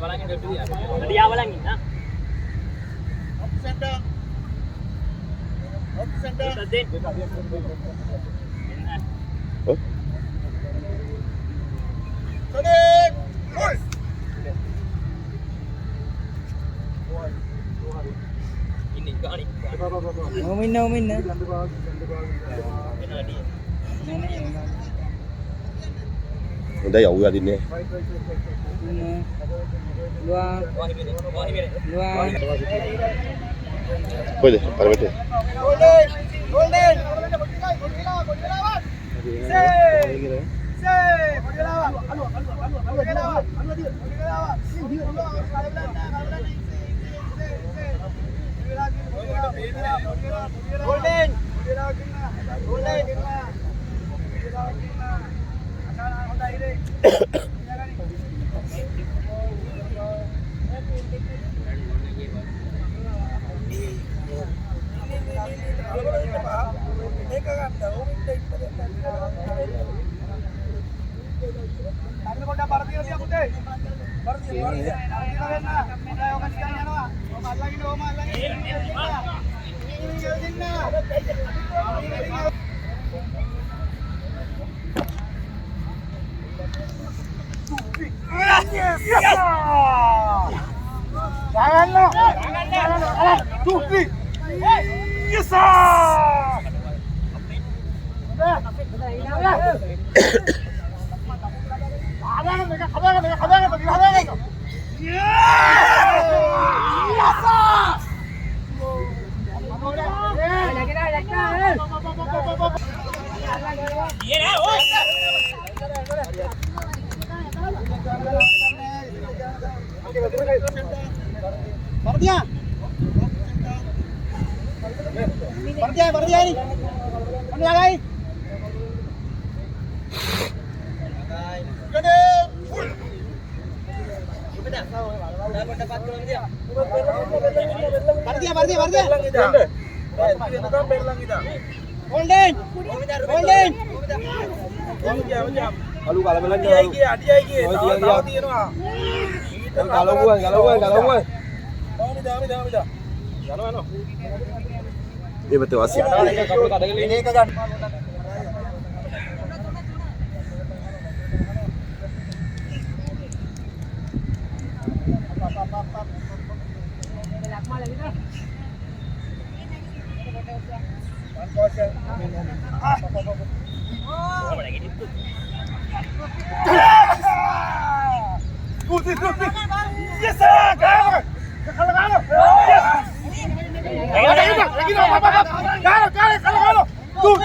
balangin dulu ya. Dia balangin, ha? Center. Center. Oh. Solid. Ini juga ni. Umin na. Đây dầu ra đi nè. Luang. Puede, para meter. Golden. Jangan lo. Tupi. Yes. Berdia ini. Mana lagi? Berdia. Golden. Kalau kalau melan dia tahu dia. Kalau gue. Jangan. Iya betul asyik. Ini kagak. Yes, sir. Kalau. Tuh,